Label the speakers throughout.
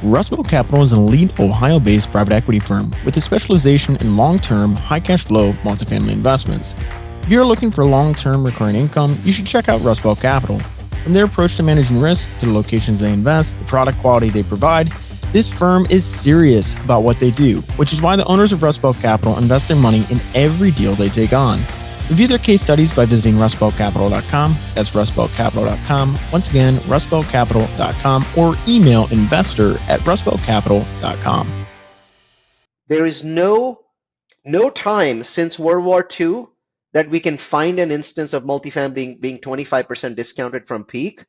Speaker 1: Rust Belt Capital is an elite Ohio-based private equity firm with a specialization in long-term, high-cash flow multifamily investments. If you're looking for long-term recurring income, you should check out Rust Belt Capital. From their approach to managing risk to the locations they invest, the product quality they provide, this firm is serious about what they do, which is why the owners of Rust Belt Capital invest their money in every deal they take on. Review their case studies by visiting rustbeltcapital.com. That's rustbeltcapital.com. Once again, rustbeltcapital.com, or email investor@rustbeltcapital.com.
Speaker 2: There is no time since World War II that we can find an instance of multifamily being 25% discounted from peak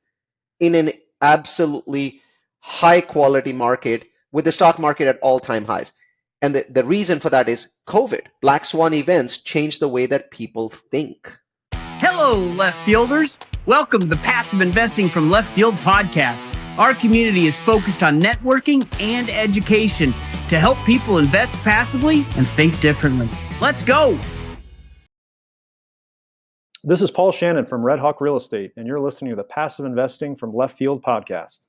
Speaker 2: in an absolutely high quality market with the stock market at all-time highs. And the reason for that is COVID. Black swan events change the way that people think.
Speaker 3: Hello, left fielders. Welcome to the Passive Investing from Left Field podcast. Our community is focused on networking and education to help people invest passively and think differently. Let's go.
Speaker 4: This is Paul Shannon from Red Hawk Real Estate, and you're listening to the Passive Investing from Left Field podcast.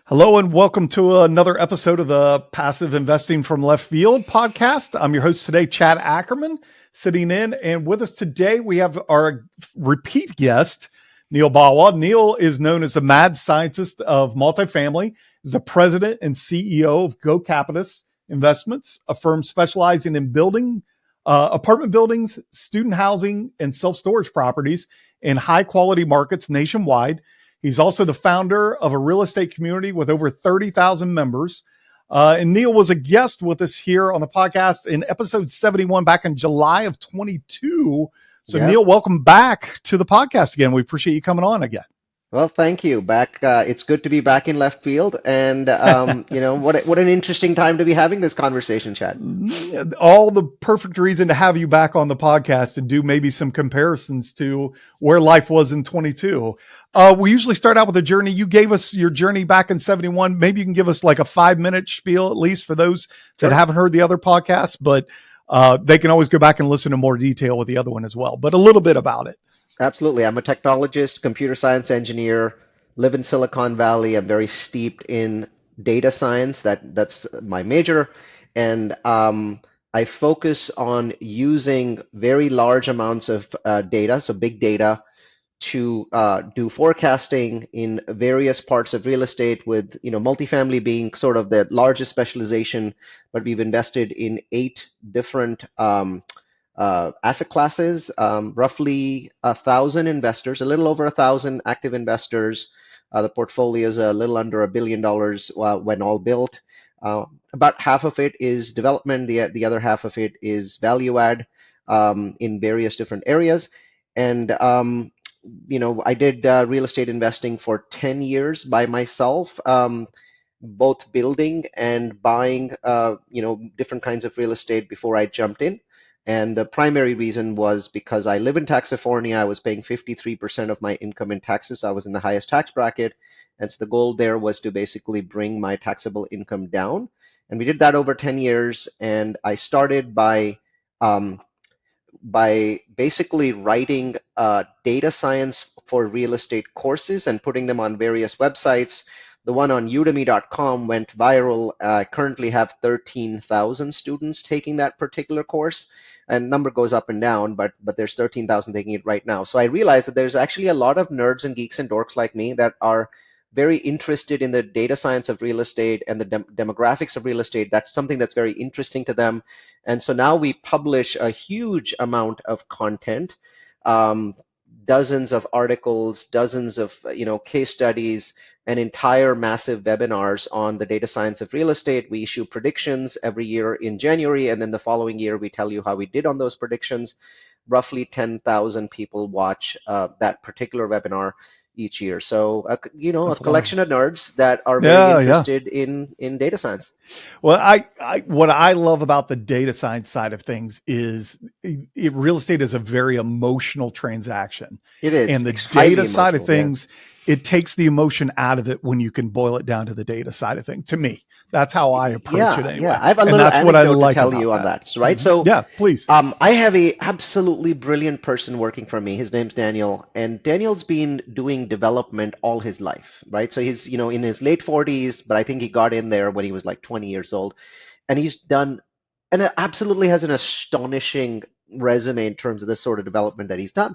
Speaker 5: Hello and welcome to another episode of the Passive Investing from Left Field podcast. I'm your host today, Chad Ackerman, sitting in. And with us today, we have our repeat guest, Neal Bawa. Neal is known as the Mad Scientist of Multifamily. He's the president and CEO of Go Capitus Investments, a firm specializing in building apartment buildings, student housing, and self-storage properties in high-quality markets nationwide. He's also the founder of a real estate community with over 30,000 members. And Neal was a guest with us here on the podcast in episode 71 back in July of 22. So yeah. Neal, welcome back to the podcast again. We appreciate you coming on again.
Speaker 2: Well, thank you. It's good to be back in left field, and what an interesting time to be having this conversation, Chad.
Speaker 5: All the perfect reason to have you back on the podcast and do maybe some comparisons to where life was in 22. We usually start out with a journey. You gave us your journey back in 71. Maybe you can give us like a 5-minute spiel at least for those that haven't heard the other podcasts, but they can always go back and listen to more detail with the other one as well. But a little bit about it.
Speaker 2: Absolutely. I'm a technologist, computer science engineer, live in Silicon Valley. I'm very steeped in data science. That's my major. And I focus on using very large amounts of data, so big data, to do forecasting in various parts of real estate, with multifamily being sort of the largest specialization, but we've invested in 8 different asset classes, roughly 1,000 investors, a little over 1,000 active investors. The portfolio is a little under $1 billion when all built. About half of it is development. The other half of it is value add in various different areas. And I did real estate investing for 10 years by myself, both building and buying different kinds of real estate before I jumped in. And the primary reason was because I live in California. I was paying 53% of my income in taxes. I was in the highest tax bracket. And so the goal there was to basically bring my taxable income down. And we did that over 10 years. And I started by basically writing data science for real estate courses and putting them on various websites. The one on udemy.com went viral. I currently have 13,000 students taking that particular course, and number goes up and down, but there's 13,000 taking it right now. So I realized that there's actually a lot of nerds and geeks and dorks like me that are very interested in the data science of real estate and the demographics of real estate. That's something that's very interesting to them. And so now we publish a huge amount of content, dozens of articles, dozens of case studies, and entire massive webinars on the data science of real estate. We issue predictions every year in January, and then the following year we tell you how we did on those predictions. Roughly 10,000 people watch that particular webinar each year. So a collection of nerds that are very interested in data science.
Speaker 5: Well, what I love about the data science side of things is real estate is a very emotional transaction.
Speaker 2: It is.
Speaker 5: And the data side of things it takes the emotion out of it when you can boil it down to the data side of things. To me, that's how I approach it anyway.
Speaker 2: I have a
Speaker 5: And
Speaker 2: little
Speaker 5: that's what I
Speaker 2: anecdote to
Speaker 5: like
Speaker 2: tell
Speaker 5: about
Speaker 2: you on
Speaker 5: that.
Speaker 2: that, right? So,
Speaker 5: Yeah, please.
Speaker 2: I have a absolutely brilliant person working for me. His name's Daniel, and Daniel's been doing development all his life, right? So he's, in his late 40s, but I think he got in there when he was like 20 years old, and he's done, and it absolutely has an astonishing resume in terms of the sort of development that he's done.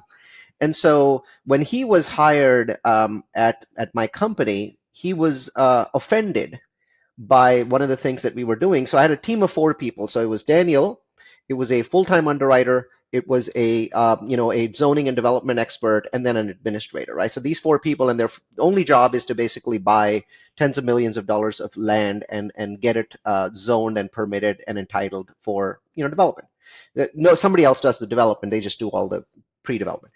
Speaker 2: And so when he was hired at my company, he was offended by one of the things that we were doing. So I had a team of 4 people. So it was Daniel, it was a full-time underwriter, it was a zoning and development expert, and then an administrator, right? So these 4 people, and their only job is to basically buy tens of millions of dollars of land and get it zoned and permitted and entitled for development. No, somebody else does the development; they just do all the pre-development.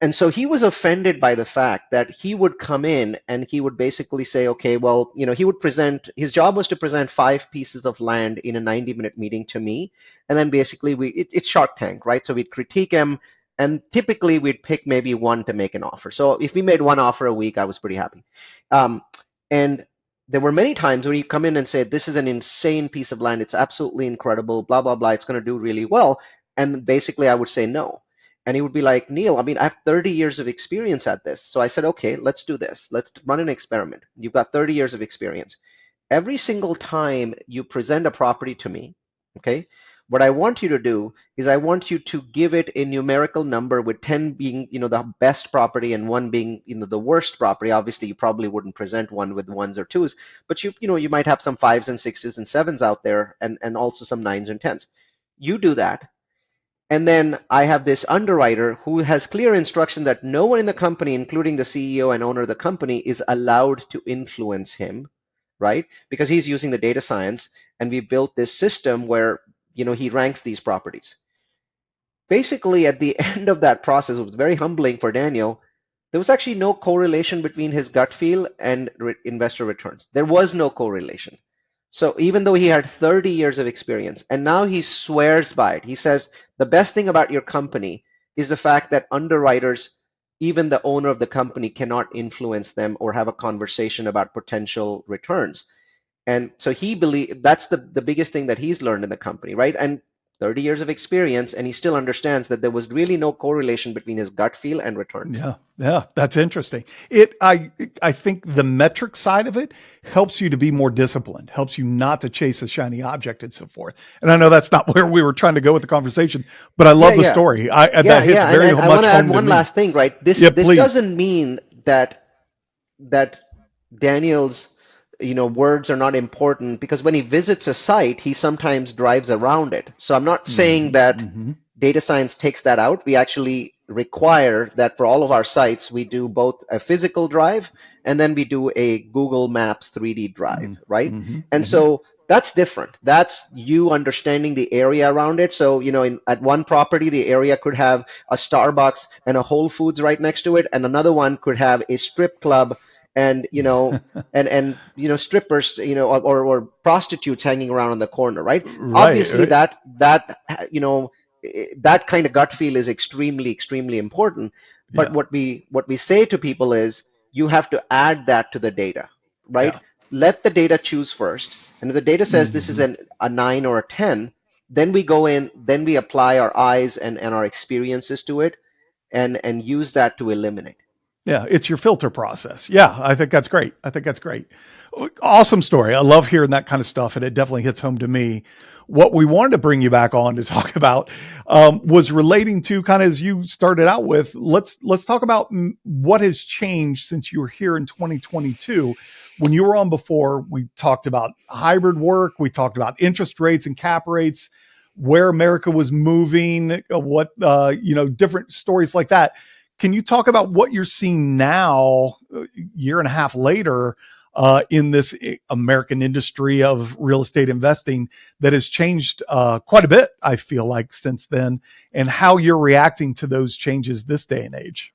Speaker 2: And so he was offended by the fact that he would come in and he would basically say, okay, well, he would present, his job was to present 5 pieces of land in a 90-minute meeting to me. And then basically it's Shark Tank, right? So we'd critique him, and typically we'd pick maybe one to make an offer. So if we made one offer a week, I was pretty happy. And there were many times when you come in and say, this is an insane piece of land. It's absolutely incredible, blah, blah, blah. It's going to do really well. And basically I would say no. And he would be like, Neal, I mean, I have 30 years of experience at this. So I said, okay, let's do this. Let's run an experiment. You've got 30 years of experience. Every single time you present a property to me, okay, what I want you to do is I want you to give it a numerical number, with 10 being, the best property and 1 being, the worst property. Obviously, you probably wouldn't present one with 1s or 2s, but you might have some 5s and 6s and 7s out there, and also some 9s and 10s. You do that. And then I have this underwriter who has clear instruction that no one in the company, including the CEO and owner of the company, is allowed to influence him, right? Because he's using the data science, and we built this system where, he ranks these properties. Basically, at the end of that process, it was very humbling for Daniel. There was actually no correlation between his gut feel and investor returns. There was no correlation. So even though he had 30 years of experience, and now he swears by it, he says, the best thing about your company is the fact that underwriters, even the owner of the company, cannot influence them or have a conversation about potential returns. And so he believes that's the biggest thing that he's learned in the company, right? And 30 years of experience, and he still understands that there was really no correlation between his gut feel and returns.
Speaker 5: Yeah, that's interesting. I think the metric side of it helps you to be more disciplined, helps you not to chase a shiny object and so forth. And I know that's not where we were trying to go with the conversation, but I love the story. That hits very
Speaker 2: and
Speaker 5: much
Speaker 2: I want to add
Speaker 5: home to
Speaker 2: one
Speaker 5: me.
Speaker 2: last thing, right? This doesn't mean that Daniel's words are not important, because when he visits a site, he sometimes drives around it. So I'm not saying that data science takes that out. We actually require that for all of our sites, we do both a physical drive and then we do a Google Maps 3D drive, right? And so that's different. That's you understanding the area around it. So, at one property, the area could have a Starbucks and a Whole Foods right next to it, and another one could have a strip club and and strippers, or prostitutes hanging around on the corner, right? Obviously that that kind of gut feel is extremely important. But what we say to people is, you have to add that to the data, right? Let the data choose first, and if the data says this is a 9 or a 10, then we go in, then we apply our eyes and our experiences to it, and use that to eliminate.
Speaker 5: Yeah, it's your filter process. Yeah, I think that's great. Awesome story. I love hearing that kind of stuff, and it definitely hits home to me. What we wanted to bring you back on to talk about was relating to kind of, as you started out with, let's talk about what has changed since you were here in 2022. When you were on before, we talked about hybrid work, we talked about interest rates and cap rates, where America was moving, what different stories like that. Can you talk about what you're seeing now, a year and a half later, in this American industry of real estate investing that has changed quite a bit, I feel like, since then, and how you're reacting to those changes this day and age?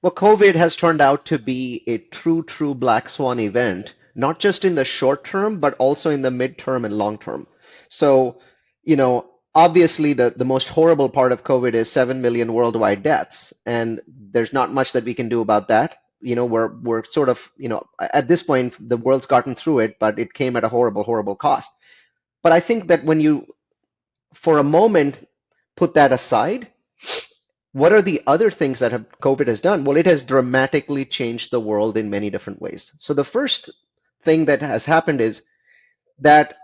Speaker 2: Well, COVID has turned out to be a true black swan event, not just in the short term, but also in the midterm and long term. So, obviously the most horrible part of COVID is 7 million worldwide deaths, and there's not much that we can do about that. we're sort of, at this point, the world's gotten through it, but it came at a horrible, horrible cost. But I think that when you, for a moment, put that aside, what are the other things that COVID has done? Well, it has dramatically changed the world in many different ways. So the first thing that has happened is that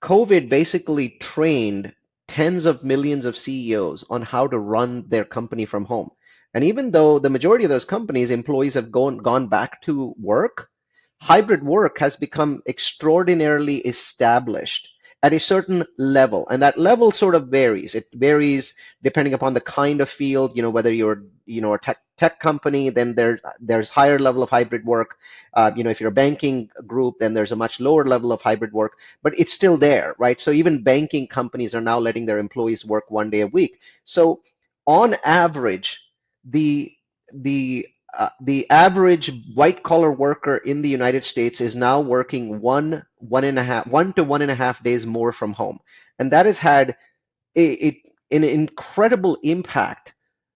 Speaker 2: COVID basically trained tens of millions of CEOs on how to run their company from home. And even though the majority of those companies, employees have gone back to work, hybrid work has become extraordinarily established at a certain level, and that level sort of varies. It varies depending upon the kind of field, whether you're a tech company, then there's higher level of hybrid work. If you're a banking group, then there's a much lower level of hybrid work, but it's still there, right? So even banking companies are now letting their employees work 1 day a week. So on average, the average white collar worker in the United States is now working 1 to 1.5 days more from home. And that has had an incredible impact,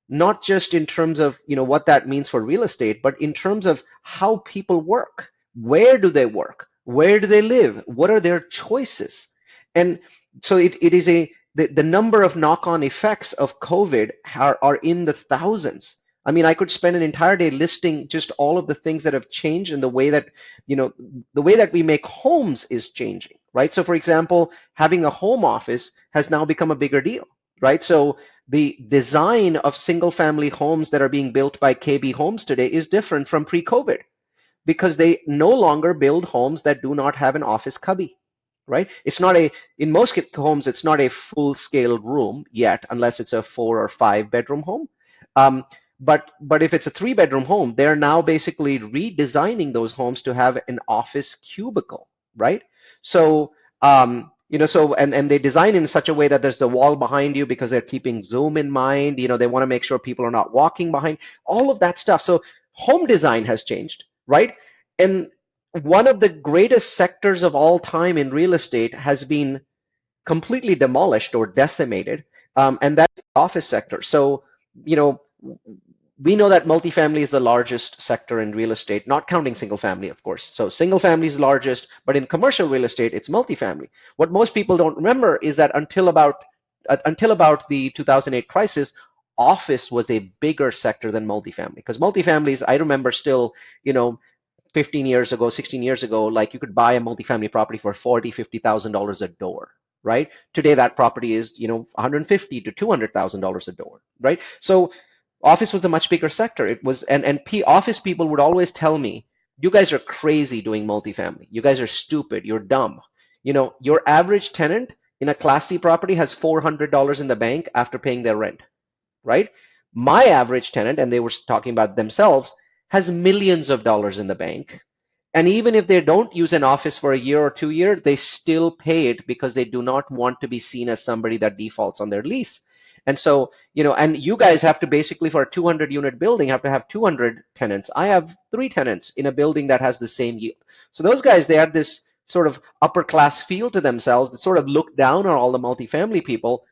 Speaker 2: not just in terms of what that means for real estate, but in terms of how people work. Where do they work? Where do they live? What are their choices? And so it is the number of knock-on effects of COVID are in the thousands. I mean, I could spend an entire day listing just all of the things that have changed, and the way that we make homes is changing, right? So for example, having a home office has now become a bigger deal, right? So the design of single family homes that are being built by KB Homes today is different from pre-COVID, because they no longer build homes that do not have an office cubby, right? In most homes, it's not a full scale room yet, unless it's a 4 or 5 bedroom home. But if it's a 3-bedroom home, they're now basically redesigning those homes to have an office cubicle, right? So and they design in such a way that there's the wall behind you because they're keeping Zoom in mind. They want to make sure people are not walking behind, all of that stuff. So home design has changed, right? And one of the greatest sectors of all time in real estate has been completely demolished or decimated, and that's the office sector. So we know that multifamily is the largest sector in real estate, not counting single family, of course. So single family is largest, but in commercial real estate, it's multifamily. What most people don't remember is that until about the 2008 crisis, office was a bigger sector than multifamily. Because multifamilies, I remember still, 15 years ago, 16 years ago, like you could buy a multifamily property for $40,000, $50,000 a door, right? Today, that property is, $150,000 to $200,000 a door, right? So office was a much bigger sector. It was, and office people would always tell me, you guys are crazy doing multifamily. You guys are stupid. You're dumb. Your average tenant in a Class C property has $400 in the bank after paying their rent, right? My average tenant, and they were talking about themselves, has millions of dollars in the bank. And even if they don't use an office for a year or 2 years, they still pay it because they do not want to be seen as somebody that defaults on their lease. And so, and you guys have to basically, for a 200-unit building, have to have 200 tenants. I have 3 tenants in a building that has the same yield. So those guys, they had this sort of upper class feel to themselves that sort of looked down on all the multifamily people.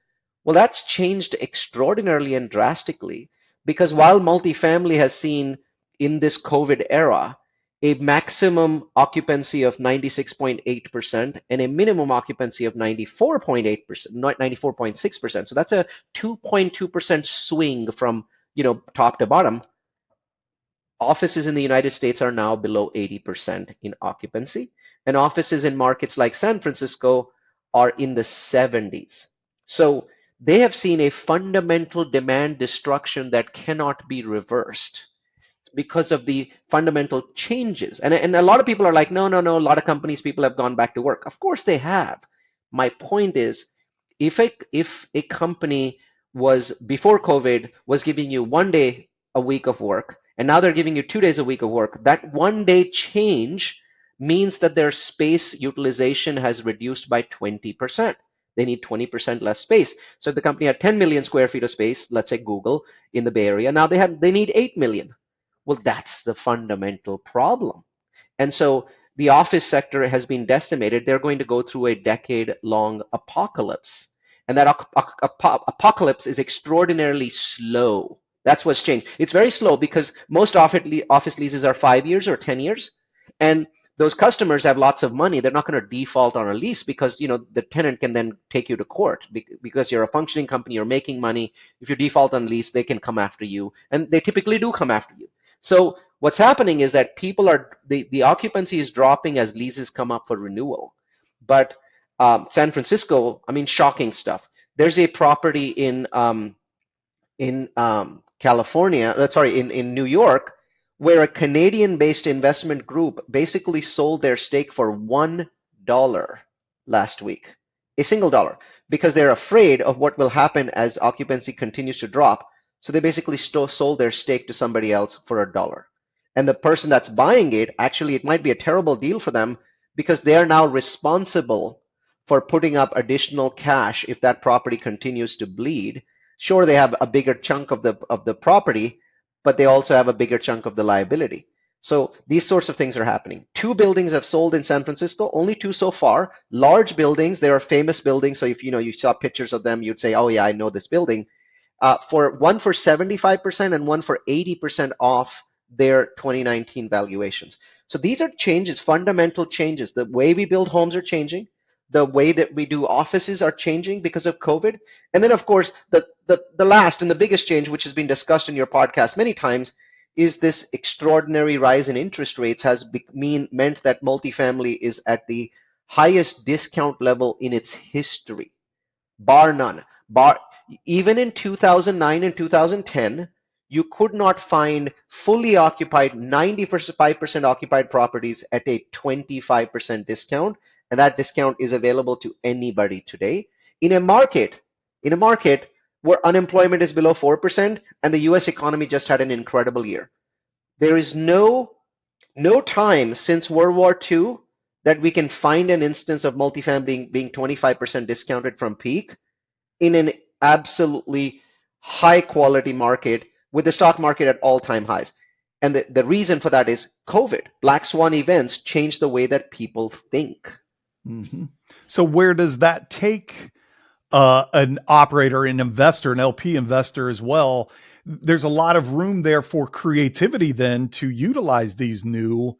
Speaker 2: Well, that's changed extraordinarily and drastically, because while multifamily has seen in this COVID era a maximum occupancy of 96.8% and a minimum occupancy of 94.8%, 94.6%. So that's a 2.2% swing from, top to bottom. Offices in the United States are now below 80% in occupancy, and offices in markets like San Francisco are in the 70s. So they have seen a fundamental demand destruction that cannot be reversed because of the fundamental changes. And a lot of people are like, no, a lot of companies, people have gone back to work. Of course they have. My point is, if a company was, before COVID, was giving you 1 day a week of work, and now they're giving you 2 days a week of work, that 1 day change means that their space utilization has reduced by 20%. They need 20% less space. So if the company had 10 million square feet of space, let's say Google in the Bay Area, now they need 8 million. Well, that's the fundamental problem. And so the office sector has been decimated. They're going to go through a decade-long apocalypse. And that apocalypse is extraordinarily slow. That's what's changed. It's very slow because most office leases are 5 years or 10 years. And those customers have lots of money. They're not going to default on a lease because, the tenant can then take you to court because you're a functioning company, you're making money. If you default on lease, they can come after you. And they typically do come after you. So what's happening is that the occupancy is dropping as leases come up for renewal. But San Francisco, shocking stuff. There's a property in California, in New York, where a Canadian-based investment group basically sold their stake for $1 last week, a single dollar, because they're afraid of what will happen as occupancy continues to drop. So they basically sold their stake to somebody else for $1. And the person that's buying it, actually, it might be a terrible deal for them because they are now responsible for putting up additional cash if that property continues to bleed. Sure, they have a bigger chunk of the property, but they also have a bigger chunk of the liability. So these sorts of things are happening. 2 buildings have sold in San Francisco, only 2 so far. Large buildings, they are famous buildings. So if you saw pictures of them, you'd say, oh yeah, I know this building. One for 75% and one for 80% off their 2019 valuations. So these are changes, fundamental changes. The way we build homes are changing. The way that we do offices are changing because of COVID. And then, of course, the last and the biggest change, which has been discussed in your podcast many times, is this extraordinary rise in interest rates has meant that multifamily is at the highest discount level in its history, bar none. Even in 2009 and 2010, you could not find fully occupied, 95% occupied properties at a 25% discount. And that discount is available to anybody today in a market where unemployment is below 4% and the US economy just had an incredible year. There is no time since World War II that we can find an instance of multifamily being 25% discounted from peak in an absolutely high quality market with the stock market at all-time highs. And the reason for that is COVID. Black swan events change the way that people think.
Speaker 5: Mm-hmm. So where does that take an operator, an investor, an LP investor as well? There's a lot of room there for creativity then to utilize these new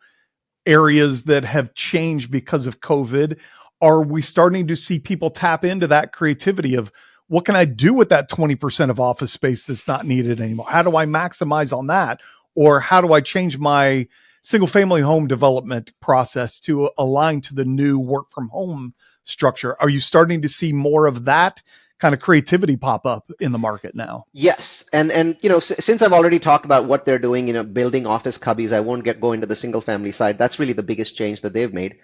Speaker 5: areas that have changed because of COVID. Are we starting to see people tap into that creativity of what can I do with that 20% of office space that's not needed anymore? How do I maximize on that? Or how do I change my single family home development process to align to the new work from home structure? Are you starting to see more of that kind of creativity pop up in the market now?
Speaker 2: Yes. And since I've already talked about what they're doing, building office cubbies, I won't go into the single family side. That's really the biggest change that they've made.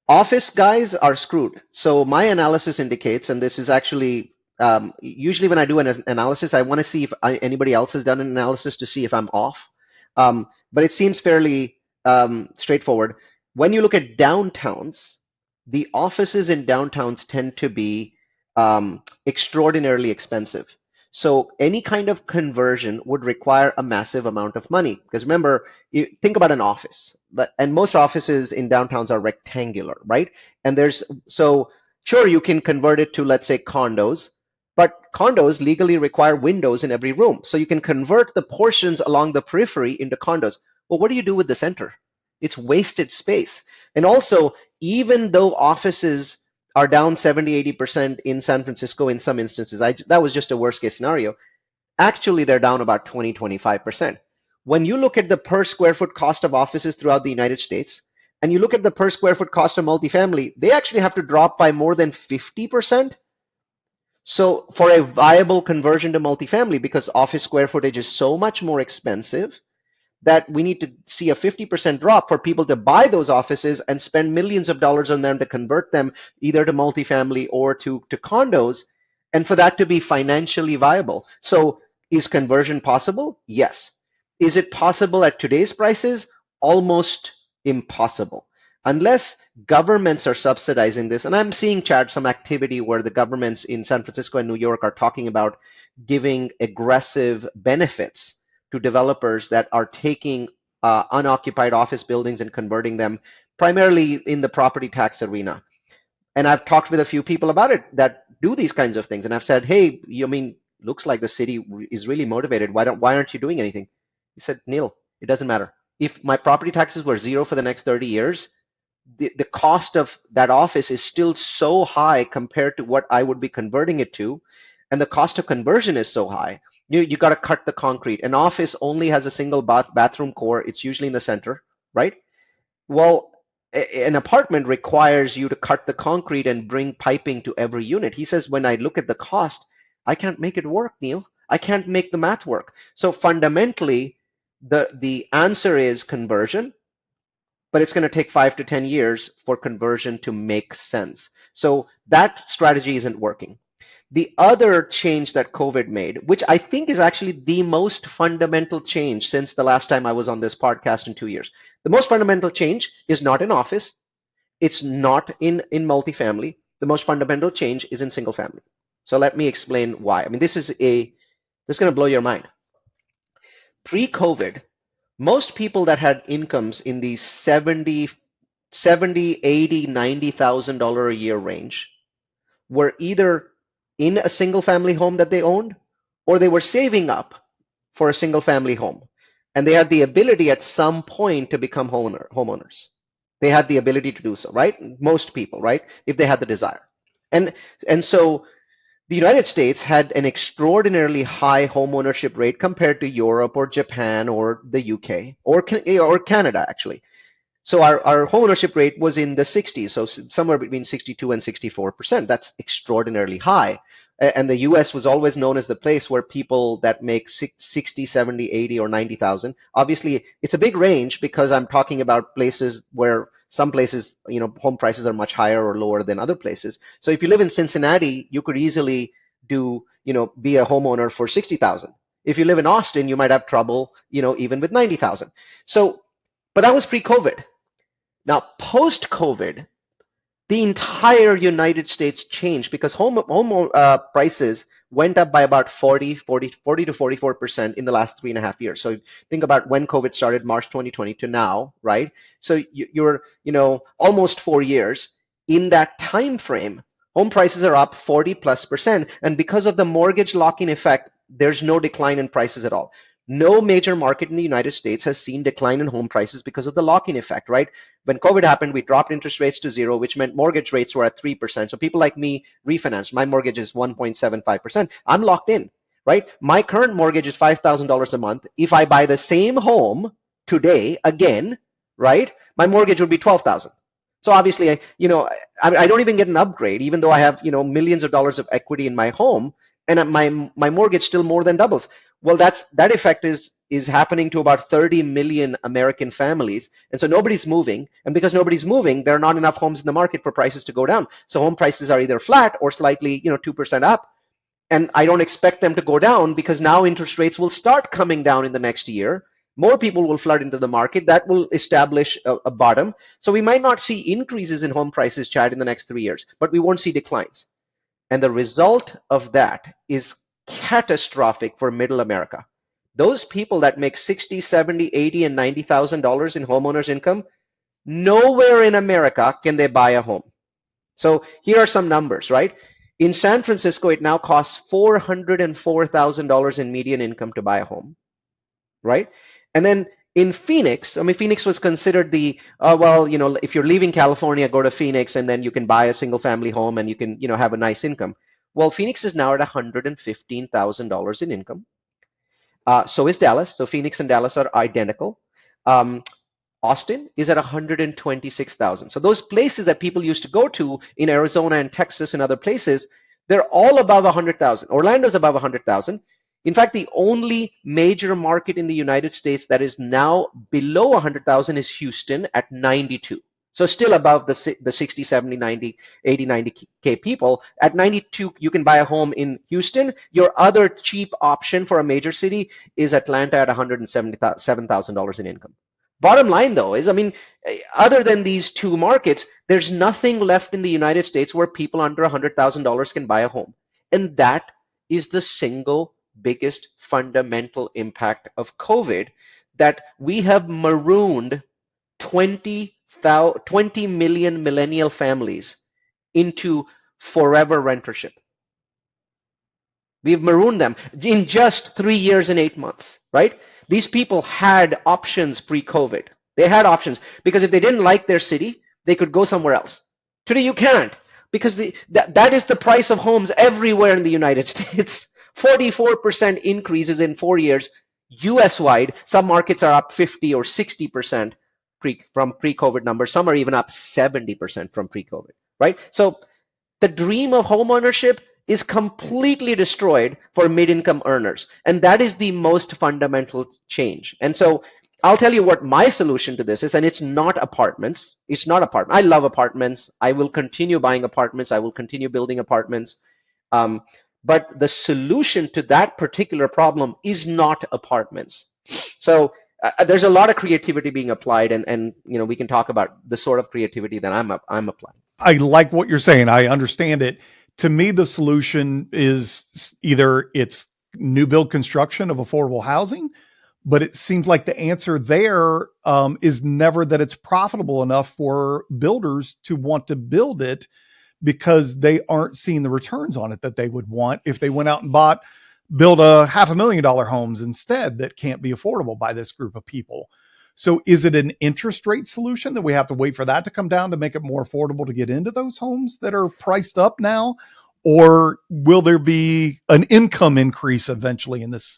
Speaker 2: Office guys are screwed. So my analysis indicates, and this is actually usually when I do an analysis, I want to see if anybody else has done an analysis to see if I'm off. But it seems fairly straightforward. When you look at downtowns, the offices in downtowns tend to be extraordinarily expensive. So any kind of conversion would require a massive amount of money. Because remember, think about an office. And most offices in downtowns are rectangular, right? And sure, you can convert it to, let's say, condos. But condos legally require windows in every room. So you can convert the portions along the periphery into condos. Well, what do you do with the center? It's wasted space. And also, even though offices are down 70, 80% in San Francisco in some instances, that was just a worst case scenario. Actually, they're down about 20, 25%. When you look at the per square foot cost of offices throughout the United States, and you look at the per square foot cost of multifamily, they actually have to drop by more than 50%. So for a viable conversion to multifamily, because office square footage is so much more expensive, that we need to see a 50% drop for people to buy those offices and spend millions of dollars on them to convert them either to multifamily or to condos, and for that to be financially viable. So is conversion possible? Yes. Is it possible at today's prices? Almost impossible. Unless governments are subsidizing this, and I'm seeing, Chad, some activity where the governments in San Francisco and New York are talking about giving aggressive benefits to developers that are taking unoccupied office buildings and converting them primarily in the property tax arena. And I've talked with a few people about it that do these kinds of things. And I've said, hey, looks like the city is really motivated. Why aren't you doing anything? He said, Neal, it doesn't matter. If my property taxes were zero for the next 30 years, the cost of that office is still so high compared to what I would be converting it to, and the cost of conversion is so high. You got to cut the concrete. An office only has a single bathroom core. It's usually in the center, right? Well, an apartment requires you to cut the concrete and bring piping to every unit. He says, when I look at the cost, I can't make it work, Neal. I can't make the math work. So fundamentally, the answer is conversion, but it's going to take 5 to 10 years for conversion to make sense. So that strategy isn't working. The other change that COVID made, which I think is actually the most fundamental change since the last time I was on this podcast in 2 years. The most fundamental change is not in office. It's not in multifamily. The most fundamental change is in single family. So let me explain why. I mean, this is going to blow your mind. Pre-COVID, most people that had incomes in the $70, $80, $90,000 a year range were either in a single family home that they owned, or they were saving up for a single family home. And they had the ability at some point to become homeowners. They had the ability to do so, right? Most people, right? If they had the desire. And so the United States had an extraordinarily high homeownership rate compared to Europe or Japan or the UK or Canada, actually. So our homeownership rate was in the 60s, so somewhere between 62 and 64%. That's extraordinarily high. And the US was always known as the place where people that make 60, 70, 80, or 90,000. Obviously, it's a big range because I'm talking about places where some places, home prices are much higher or lower than other places. So if you live in Cincinnati, you could easily be a homeowner for 60,000. If you live in Austin, you might have trouble, even with 90,000. So, but that was pre-COVID. Now, post-COVID, the entire United States changed because home prices went up by about 40 to 44% in the last 3.5 years. So think about when COVID started, March 2020 to now, right? So you're, almost 4 years. In that time frame, home prices are up 40+%. And because of the mortgage lock-in effect, there's no decline in prices at all. No major market in the United States has seen decline in home prices because of the lock-in effect, right? When COVID happened, we dropped interest rates to zero, which meant mortgage rates were at 3%. So people like me refinanced. My mortgage is 1.75%. I'm locked in, right? My current mortgage is $5,000 a month. If I buy the same home today again, right, my mortgage would be $12,000. So obviously, I don't even get an upgrade, even though I have, millions of dollars of equity in my home, and my mortgage still more than doubles. Well, that effect is happening to about 30 million American families. And so nobody's moving. And because nobody's moving, there are not enough homes in the market for prices to go down. So home prices are either flat or slightly, 2% up. And I don't expect them to go down because now interest rates will start coming down in the next year. More people will flood into the market. That will establish a bottom. So we might not see increases in home prices, Chad, in the next 3 years, but we won't see declines. And the result of that is catastrophic for middle America. Those people that make 60, 70, 80, and $90,000 in homeowners income, nowhere in America can they buy a home. So here are some numbers, right? In San Francisco, it now costs $404,000 in median income to buy a home, right? And then in Phoenix, Phoenix was considered if you're leaving California, go to Phoenix, and then you can buy a single family home and you can, have a nice income. Well, Phoenix is now at $115,000 in income. So is Dallas. So Phoenix and Dallas are identical. Austin is at $126,000. So those places that people used to go to in Arizona and Texas and other places, they're all above $100,000. Orlando's above $100,000. In fact, the only major market in the United States that is now below 100,000 is Houston at 92. So still above the 60, 70, 90, 80, 90K people. At 92, you can buy a home in Houston. Your other cheap option for a major city is Atlanta at $177,000 in income. Bottom line, though, is, other than these two markets, there's nothing left in the United States where people under $100,000 can buy a home. And that is the single biggest fundamental impact of COVID, that we have marooned 20 million millennial families into forever rentership. We've marooned them in just 3 years and 8 months, right? These people had options pre-COVID. They had options because if they didn't like their city, they could go somewhere else. Today you can't because that is the price of homes everywhere in the United States. 44% increases in 4 years, US-wide. Some markets are up 50 or 60% from pre-COVID numbers. Some are even up 70% from pre-COVID, right? So the dream of homeownership is completely destroyed for mid-income earners. And that is the most fundamental change. And so I'll tell you what my solution to this is, and it's not apartments. It's not apartments. I love apartments. I will continue buying apartments. I will continue building apartments. But the solution to that particular problem is not apartments. So there's a lot of creativity being applied, and we can talk about the sort of creativity that I'm applying.
Speaker 5: I like what you're saying. I understand it. To me, the solution is either it's new build construction of affordable housing, but it seems like the answer there is never that it's profitable enough for builders to want to build it because they aren't seeing the returns on it that they would want if they went out and build a $500,000 homes instead that can't be affordable by this group of people. So is it an interest rate solution that we have to wait for that to come down to make it more affordable to get into those homes that are priced up now? Or will there be an income increase eventually in this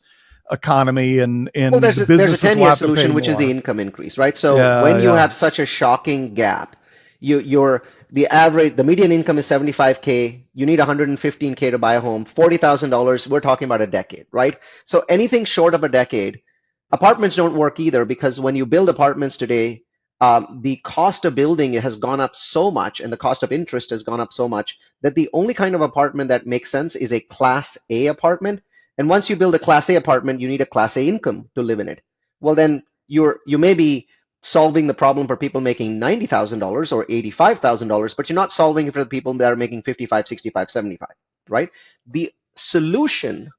Speaker 5: economy and
Speaker 2: well, there's a 10-year solution, which is the income increase, right? So when you have such a shocking gap, the median income is $75K. You need $115K to buy a home. $40,000. We're talking about a decade, right? So anything short of a decade. Apartments don't work either because when you build apartments today, the cost of building has gone up so much and the cost of interest has gone up so much that the only kind of apartment that makes sense is a Class A apartment. And once you build a Class A apartment, you need a Class A income to live in it. Well, then you may be solving the problem for people making $90,000 or $85,000, but you're not solving it for the people that are making 55, 65, 75, right? The solution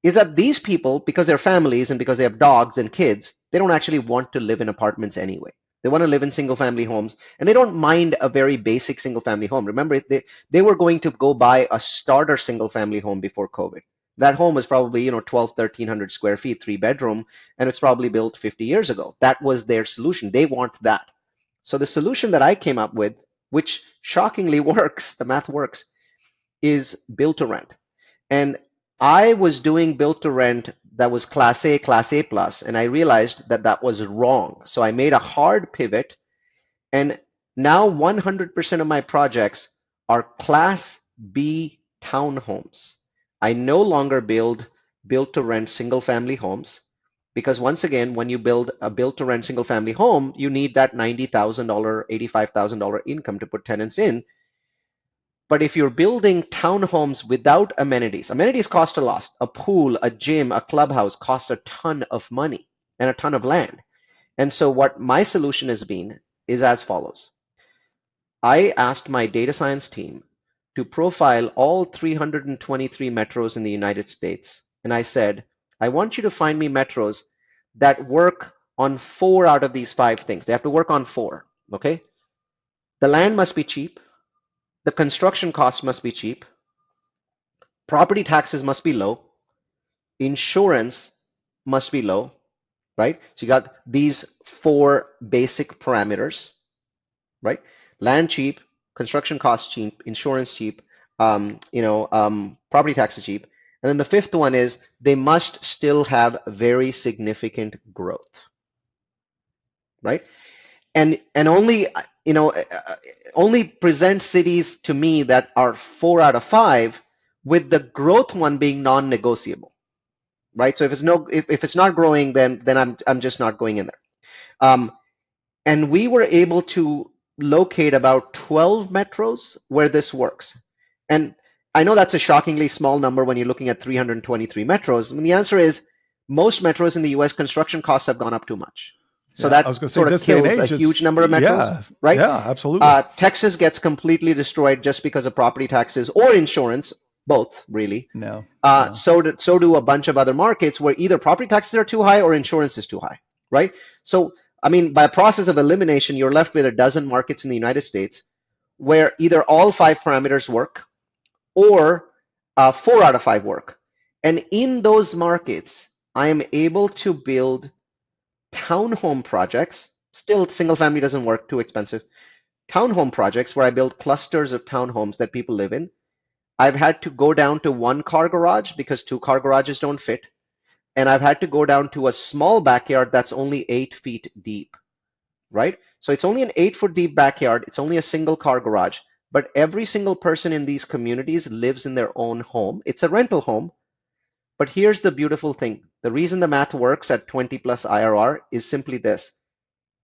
Speaker 2: is that these people, because they're families and because they have dogs and kids, they don't actually want to live in apartments anyway. They want to live in single family homes, and they don't mind a very basic single family home. Remember, they were going to go buy a starter single family home before COVID. That home was probably 1,300 square feet, 3-bedroom, and it's probably built 50 years ago. That was their solution. They want that. So the solution that I came up with, which shockingly works, the math works, is build to rent. And I was doing build to rent that was Class A plus, and I realized that that was wrong. So I made a hard pivot, and now 100% of my projects are Class B townhomes. I no longer build to rent single family homes because once again, when you build a build to rent single family home, you need that $90,000, $85,000 income to put tenants in. But if you're building townhomes without amenities cost a lot. A pool, a gym, a clubhouse costs a ton of money and a ton of land. And so what my solution has been is as follows. I asked my data science team to profile all 323 metros in the United States. And I said, I want you to find me metros that work on 4 out of these 5 things. They have to work on 4, okay? The land must be cheap. The construction costs must be cheap. Property taxes must be low. Insurance must be low, right? So you got these 4 basic parameters, right? Land cheap, construction costs cheap, insurance cheap, property taxes cheap. And then the 5th one is they must still have very significant growth, right? And only only present cities to me that are 4 out of 5, with the growth one being non-negotiable, right? So if it's not growing, then I'm just not going in there. And we were able to locate about 12 metros where this works. And I know that's a shockingly small number when you're looking at 323 metros. And the answer is most metros in the US construction costs have gone up too much. So that sort of kills a huge number of metros, right?
Speaker 5: Yeah, absolutely.
Speaker 2: Texas gets completely destroyed just because of property taxes or insurance, both really.
Speaker 5: No.
Speaker 2: So do a bunch of other markets where either property taxes are too high or insurance is too high, right? So, I mean, by a process of elimination, you're left with a dozen markets in the United States where either all 5 parameters work or 4 out of 5 work. And in those markets, I am able to build townhome projects. Still, single family doesn't work, too expensive. Townhome projects where I build clusters of townhomes that people live in. I've had to go down to one car garage because two car garages don't fit. And I've had to go down to a small backyard that's only 8 feet deep, right? So it's only an 8 foot deep backyard. It's only a single car garage. But every single person in these communities lives in their own home. It's a rental home. But here's the beautiful thing. The reason the math works at 20 plus IRR is simply this.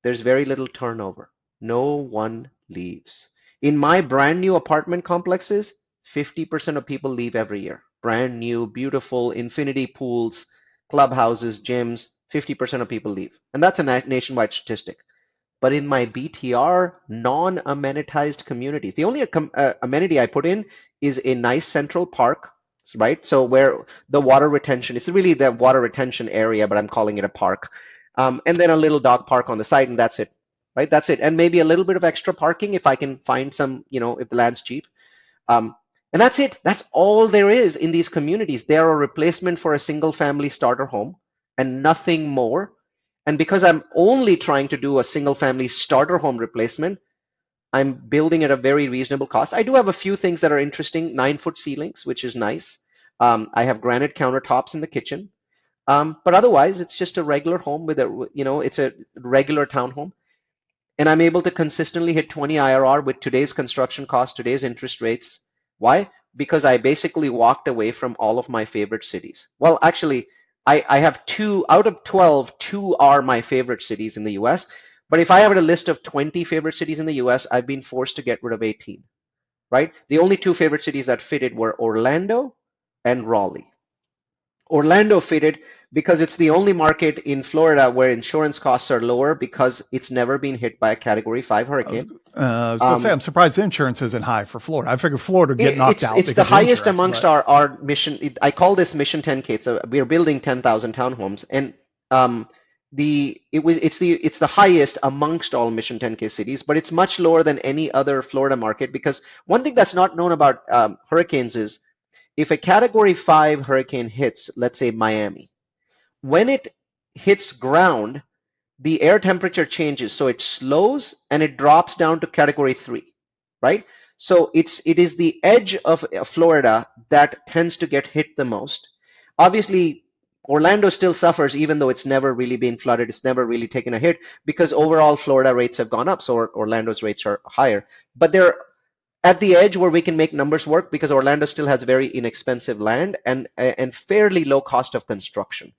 Speaker 2: There's very little turnover. No one leaves. In my brand new apartment complexes, 50% of people leave every year. Brand new, beautiful, infinity pools, clubhouses, gyms, 50% of people leave. And that's a nationwide statistic. But in my BTR non-amenitized communities, the only amenity I put in is a nice central park, right? So where the water retention, it's really the water retention area, but I'm calling it a park. And then a little dog park on the side, and that's it, right? That's it. And maybe a little bit of extra parking if I can find some, if the land's cheap. And that's it. That's all there is in these communities. They are a replacement for a single family starter home and nothing more. And because I'm only trying to do a single family starter home replacement, I'm building at a very reasonable cost. I do have a few things that are interesting, 9-foot ceilings, which is nice. I have granite countertops in the kitchen. But otherwise, it's just a regular home with it's a regular townhome. And I'm able to consistently hit 20 IRR with today's construction cost, today's interest rates. Why? Because I basically walked away from all of my favorite cities. Well, actually, I have 2 out of 12, 2 are my favorite cities in the US. But if I have a list of 20 favorite cities in the US, I've been forced to get rid of 18, right? The only 2 favorite cities that fitted were Orlando and Raleigh. Orlando fitted because it's the only market in Florida where insurance costs are lower because it's never been hit by a Category 5 hurricane.
Speaker 5: I was going to say, I'm surprised the insurance isn't high for Florida. I figured Florida would get knocked out.
Speaker 2: It's the highest amongst our mission. I call this Mission 10K. So we're building 10,000 townhomes, and it's the highest amongst all Mission 10K cities, but it's much lower than any other Florida market because one thing that's not known about hurricanes is if a Category 5 hurricane hits, let's say Miami, when it hits ground, the air temperature changes. So it slows and it drops down to Category 3, right? So it is the edge of Florida that tends to get hit the most. Obviously, Orlando still suffers even though it's never really been flooded. It's never really taken a hit because overall Florida rates have gone up. So Orlando's rates are higher. But they're at the edge where we can make numbers work because Orlando still has very inexpensive land and fairly low cost of construction.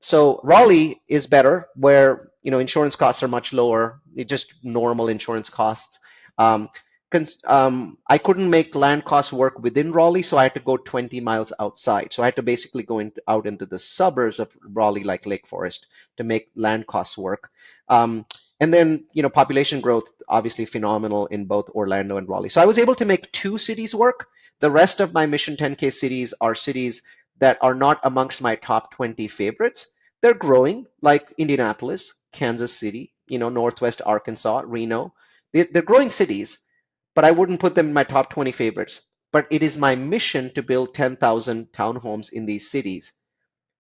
Speaker 2: So Raleigh is better where, insurance costs are much lower. It's just normal insurance costs. I couldn't make land costs work within Raleigh, so I had to go 20 miles outside. So I had to basically go out into the suburbs of Raleigh, like Lake Forest, to make land costs work. And then, population growth, obviously phenomenal in both Orlando and Raleigh. So I was able to make 2 cities work. The rest of my Mission 10K cities are cities that are not amongst my top 20 favorites. They're growing, like Indianapolis, Kansas City, Northwest Arkansas, Reno. They're growing cities, but I wouldn't put them in my top 20 favorites. But it is my mission to build 10,000 townhomes in these cities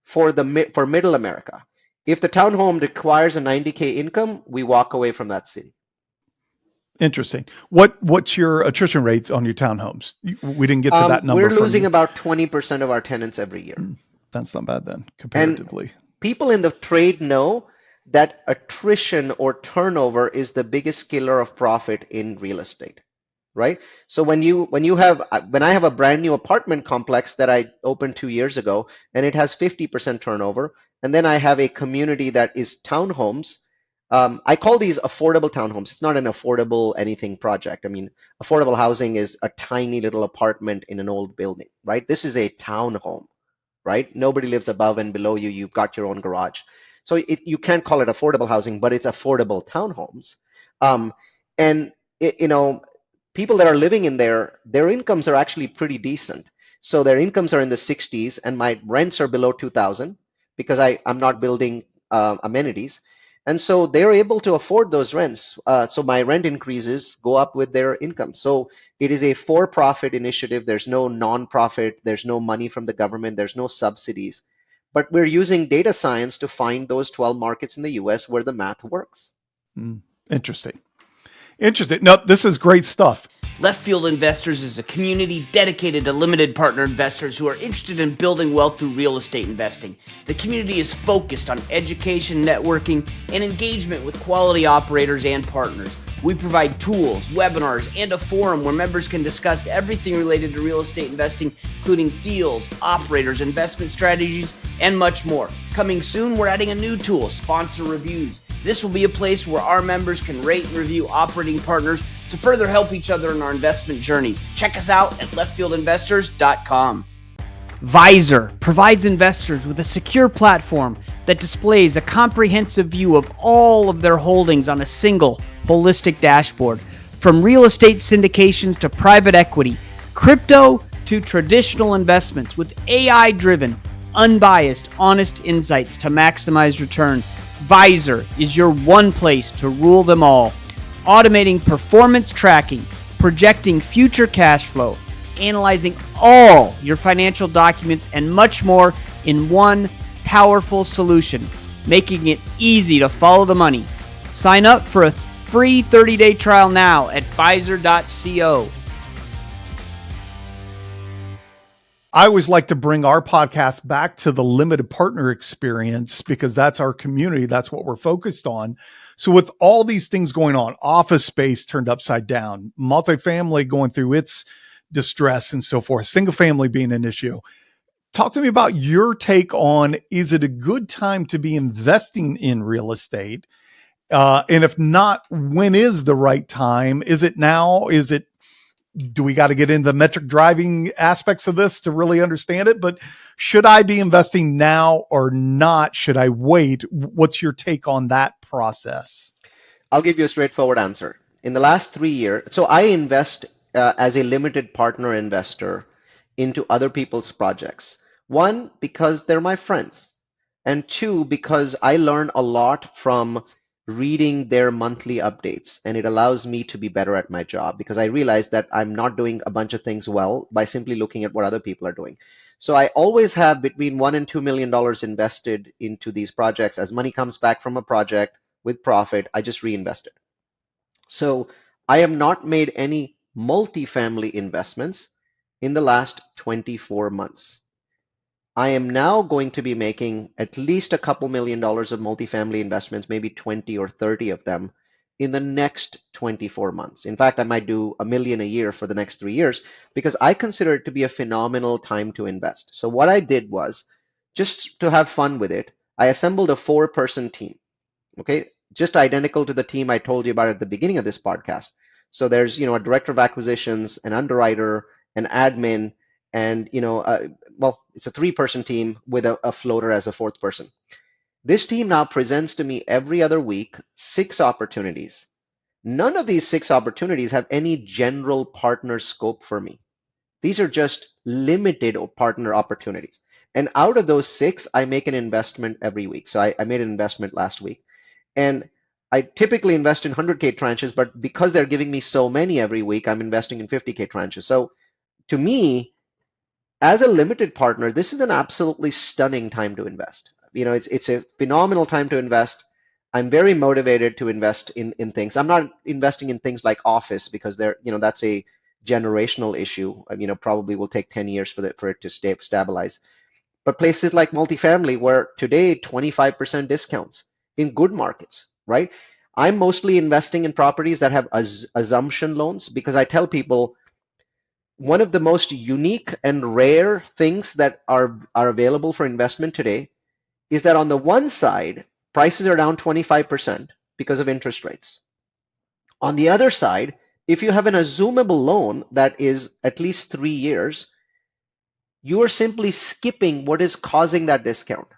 Speaker 2: for Middle America. If the townhome requires a 90K income, we walk away from that city.
Speaker 5: Interesting. What's your attrition rates on your townhomes? We didn't get to that number.
Speaker 2: We're losing about 20% of our tenants every year.
Speaker 5: That's not bad then, comparatively.
Speaker 2: And people in the trade know that attrition or turnover is the biggest killer of profit in real estate, right? So when I have a brand new apartment complex that I opened 2 years ago, and it has 50% turnover, and then I have a community that is townhomes. I call these affordable townhomes. It's not an affordable anything project. I mean, affordable housing is a tiny little apartment in an old building, right? This is a townhome, right? Nobody lives above and below you. You've got your own garage. So you can't call it affordable housing, but it's affordable townhomes. People that are living in there, their incomes are actually pretty decent. So their incomes are in the 60s, and my rents are below 2,000 because I'm not building amenities. And so they're able to afford those rents. So my rent increases go up with their income. So it is a for-profit initiative. There's no non-profit. There's no money from the government. There's no subsidies. But we're using data science to find those 12 markets in the US where the math works.
Speaker 5: Interesting. Interesting. No, this is great stuff.
Speaker 3: Left Field Investors is a community dedicated to limited partner investors who are interested in building wealth through real estate investing. The community is focused on education, networking, and engagement with quality operators and partners. We provide tools, webinars, and a forum where members can discuss everything related to real estate investing, including deals, operators, investment strategies, and much more. Coming soon, we're adding a new tool, sponsor reviews. This will be a place where our members can rate and review operating partners to further help each other in our investment journeys. Check us out at leftfieldinvestors.com. Visor provides investors with a secure platform that displays a comprehensive view of all of their holdings on a single, holistic dashboard. From real estate syndications to private equity, crypto to traditional investments, with AI-driven, unbiased, honest insights to maximize return. Visor is your one place to rule them all. Automating performance tracking, projecting future cash flow, analyzing all your financial documents, and much more in one powerful solution, making it easy to follow the money. Sign up for a free 30-day trial now at visor.co.
Speaker 5: I always like to bring our podcast back to the limited partner experience because that's our community. That's what we're focused on. So with all these things going on, office space turned upside down, multifamily going through its distress and so forth, single family being an issue. Talk to me about your take on, is it a good time to be investing in real estate? And if not, when is the right time? Is it now? Do we got to get into the metric driving aspects of this to really understand it? But should I be investing now or not? Should I wait? What's your take on that process?
Speaker 2: I'll give you a straightforward answer. In the last 3 years, so I invest as a limited partner investor into other people's projects. One, because they're my friends. And two, because I learn a lot from reading their monthly updates, and it allows me to be better at my job because I realize that I'm not doing a bunch of things well by simply looking at what other people are doing. So I always have between $1 and $2 million invested into these projects. As money comes back from a project with profit, I just reinvest it. So I have not made any multifamily investments in the last 24 months. I am now going to be making at least a couple $1 million of multifamily investments, maybe 20 or 30 of them in the next 24 months. In fact, I might do $1 million a year for the next 3 years because I consider it to be a phenomenal time to invest. So what I did was, just to have fun with it, I assembled a 4-person team. Okay, just identical to the team I told you about at the beginning of this podcast. So there's, a director of acquisitions, an underwriter, an admin, and it's a 3-person team with a floater as a 4th person. This team now presents to me every other week 6 opportunities. None of these 6 opportunities have any general partner scope for me. These are just limited partner opportunities. And out of those 6, I make an investment every week. So I made an investment last week. And I typically invest in 100K tranches, but because they're giving me so many every week, I'm investing in 50K tranches. So to me, as a limited partner, this is an absolutely stunning time to invest. It's a phenomenal time to invest. I'm very motivated to invest in things. I'm not investing in things like office because that's a generational issue. Probably will take 10 years for it to stabilize. But places like multifamily, where today 25% discounts in good markets, right? I'm mostly investing in properties that have assumption loans because I tell people, one of the most unique and rare things that are available for investment today is that on the one side, prices are down 25% because of interest rates. On the other side, if you have an assumable loan that is at least 3 years, you are simply skipping what is causing that discount.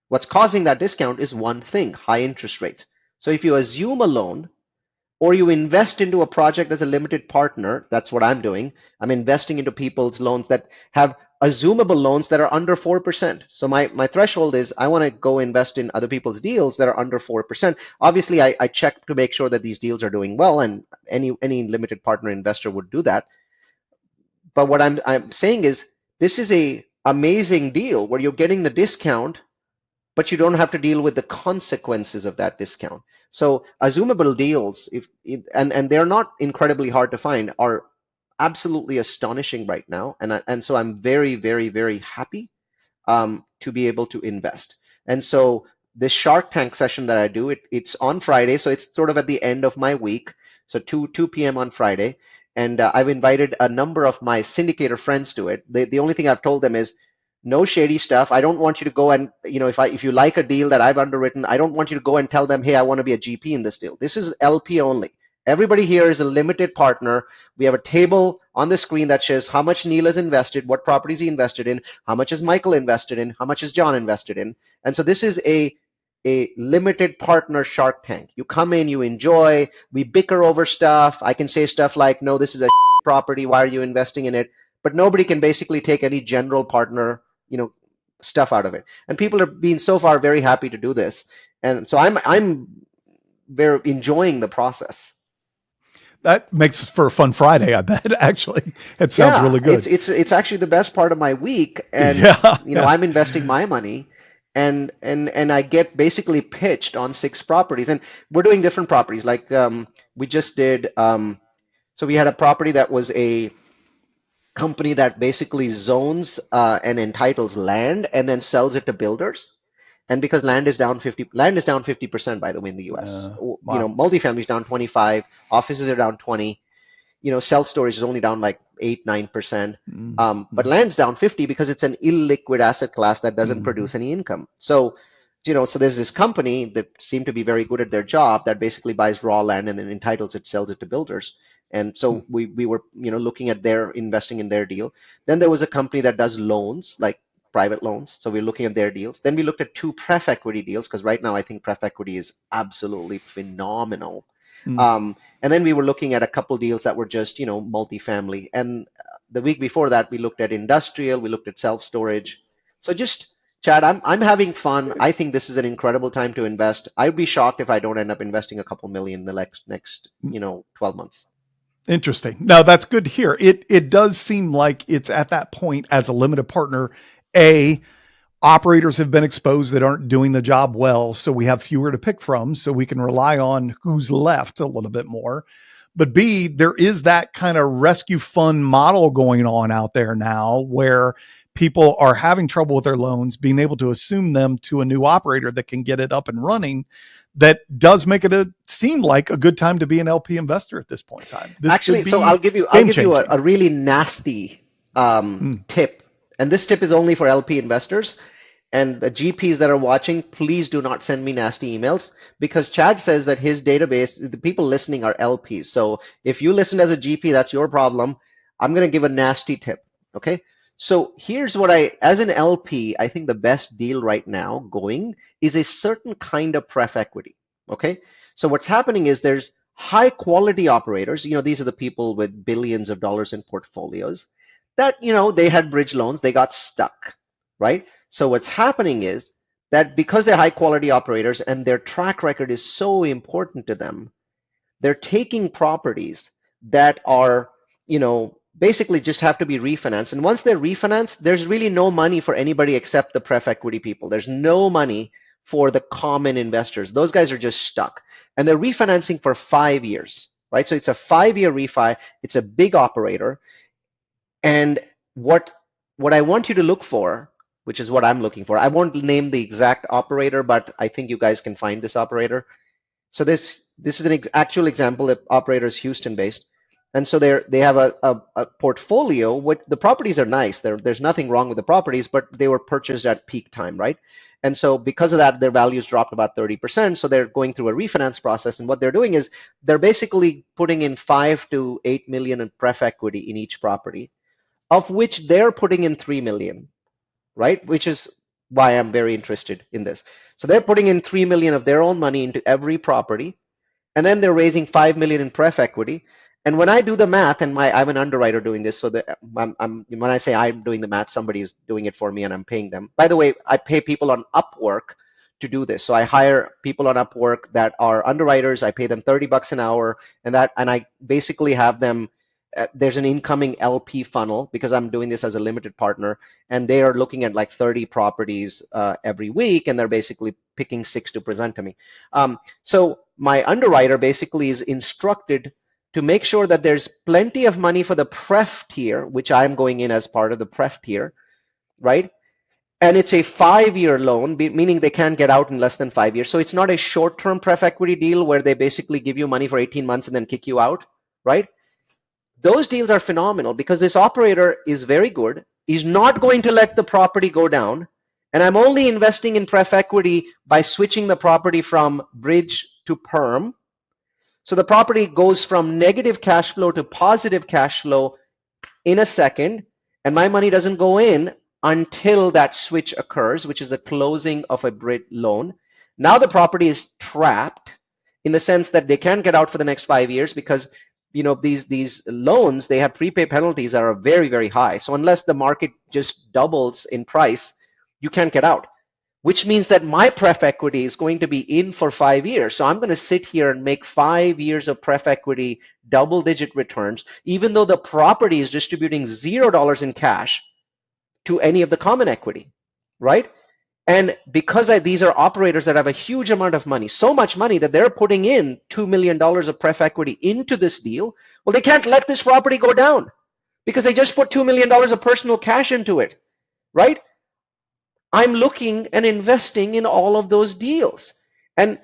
Speaker 2: What's causing that discount is one thing: high interest rates. So if you assume a loan, or you invest into a project as a limited partner, that's what I'm doing. I'm investing into people's loans that have assumable loans that are under 4%. So my threshold is I want to go invest in other people's deals that are under 4%. Obviously, I check to make sure that these deals are doing well, and any limited partner investor would do that. But what I'm saying is this is a amazing deal where you're getting the discount, but you don't have to deal with the consequences of that discount. So assumable deals, and they're not incredibly hard to find, are absolutely astonishing right now, and so I'm very, very, very happy to be able to invest. And so this Shark Tank session that I do, it's on Friday, so it's sort of at the end of my week, so 2 p.m. on Friday, and I've invited a number of my syndicator friends to it. The only thing I've told them is no shady stuff. I don't want you to go and, if you like a deal that I've underwritten, I don't want you to go and tell them, hey, I want to be a GP in this deal. This is LP only. Everybody here is a limited partner. We have a table on the screen that shows how much Neal has invested, what properties he invested in, how much has Michael invested in, how much has John invested in. And so this is a limited partner Shark Tank. You come in, you enjoy, we bicker over stuff. I can say stuff like, no, this is a property, why are you investing in it? But nobody can basically take any general partner, stuff out of it. And people are being so far very happy to do this. And so I'm very enjoying the process.
Speaker 5: That makes for a fun Friday, I bet. Actually, it sounds really good.
Speaker 2: It's actually the best part of my week, and I'm investing my money, and I get basically pitched on 6 properties, and we're doing different properties. Like we just did, so we had a property that was a company that basically zones and entitles land and then sells it to builders. And because land is down 50%, by the way, in the US.
Speaker 5: Wow.
Speaker 2: Multifamily is down 25, offices are down 20, self-storage is only down like 8-9%. But land's down 50 because it's an illiquid asset class that doesn't produce any income. So, so there's this company that seemed to be very good at their job that basically buys raw land and then entitles it, sells it to builders. And so we were, looking at their investing in their deal. Then there was a company that does loans, like private loans. So we're looking at their deals. Then we looked at 2 pref equity deals, because right now I think pref equity is absolutely phenomenal. And then we were looking at a couple deals that were just, multifamily. And the week before that, we looked at industrial, we looked at self-storage. So just, Chad, I'm having fun. I think this is an incredible time to invest. I'd be shocked if I don't end up investing a couple million in the next 12 months.
Speaker 5: Interesting. No, that's good to hear. It does seem like it's at that point as a limited partner. Operators have been exposed that aren't doing the job well, so we have fewer to pick from, so we can rely on who's left a little bit more. But B, there is that kind of rescue fund model going on out there now where people are having trouble with their loans, being able to assume them to a new operator that can get it up and running. That does make it seem like a good time to be an LP investor at this point in time.
Speaker 2: Actually, so I'll give you a really nasty tip. And this tip is only for LP investors. And the GPs that are watching, please do not send me nasty emails, because Chad says that his database, the people listening are LPs. So if you listen as a GP, that's your problem. I'm going to give a nasty tip. Okay. So here's what as an LP, I think the best deal right now going is a certain kind of pref equity. Okay. So what's happening is there's high quality operators. These are the people with billions of dollars in portfolios that, they had bridge loans, they got stuck, right? So what's happening is that because they're high quality operators and their track record is so important to them, they're taking properties that are, basically just have to be refinanced. And once they're refinanced, there's really no money for anybody except the pref equity people. There's no money for the common investors. Those guys are just stuck. And they're refinancing for 5 years, right? So it's a 5-year refi. It's a big operator. And what I want you to look for, which is what I'm looking for, I won't name the exact operator, but I think you guys can find this operator. So this is an actual example. The operator is Houston-based. And so they have a portfolio. The properties are nice. There's nothing wrong with the properties, but they were purchased at peak time, right? And so because of that, their values dropped about 30%. So they're going through a refinance process. And what they're doing is they're basically putting in 5 to 8 million in pref equity in each property, of which they're putting in 3 million, right? Which is why I'm very interested in this. So they're putting in 3 million of their own money into every property. And then they're raising 5 million in pref equity. And when I do the math, and I'm an underwriter doing this, so that when I say I'm doing the math, somebody is doing it for me, and I'm paying them. By the way, I pay people on Upwork to do this. So I hire people on Upwork that are underwriters. I pay them $30 an hour, and I basically have them. There's an incoming LP funnel because I'm doing this as a limited partner, and they are looking at like 30 properties every week, and they're basically picking 6 to present to me. So my underwriter basically is instructed to make sure that there's plenty of money for the pref tier, which I'm going in as part of the pref tier, right? And it's a 5-year loan, meaning they can't get out in less than 5 years. So it's not a short-term pref equity deal where they basically give you money for 18 months and then kick you out, right? Those deals are phenomenal because this operator is very good. He's not going to let the property go down. And I'm only investing in pref equity by switching the property from bridge to perm. So the property goes from negative cash flow to positive cash flow in a second, and my money doesn't go in until that switch occurs, which is the closing of a bridge loan. Now the property is trapped in the sense that they can't get out for the next 5 years because these loans, they have prepay penalties that are very, very high. So unless the market just doubles in price, you can't get out, which means that my pref equity is going to be in for 5 years. So I'm going to sit here and make 5 years of pref equity, double-digit returns, even though the property is distributing $0 in cash to any of the common equity, right? And because these are operators that have a huge amount of money, so much money that they're putting in $2 million of pref equity into this deal, well, they can't let this property go down because they just put $2 million of personal cash into it, right? I'm looking and investing in all of those deals. And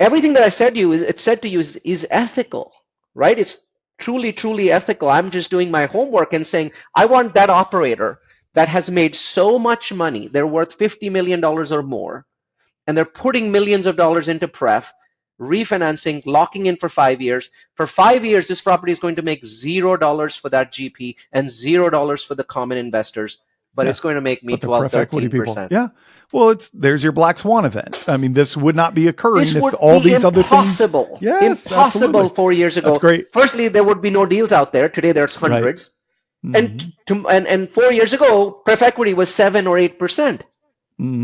Speaker 2: everything that I said to you is ethical, right? It's truly, truly ethical. I'm just doing my homework and saying, I want that operator that has made so much money, they're worth $50 million or more, and they're putting millions of dollars into pref, refinancing, locking in for 5 years. For 5 years, this property is going to make $0 for that GP and $0 for the common investors. But it's going to make me 12, 13%.
Speaker 5: Yeah. Well, there's your black swan event. I mean, this would not be occurring if all these other things. Yes,
Speaker 2: impossible
Speaker 5: absolutely.
Speaker 2: 4 years ago.
Speaker 5: That's great.
Speaker 2: Firstly, there would be no deals out there. Today, there's hundreds.
Speaker 5: Right.
Speaker 2: And 4 years ago, pref equity was 7 or 8%.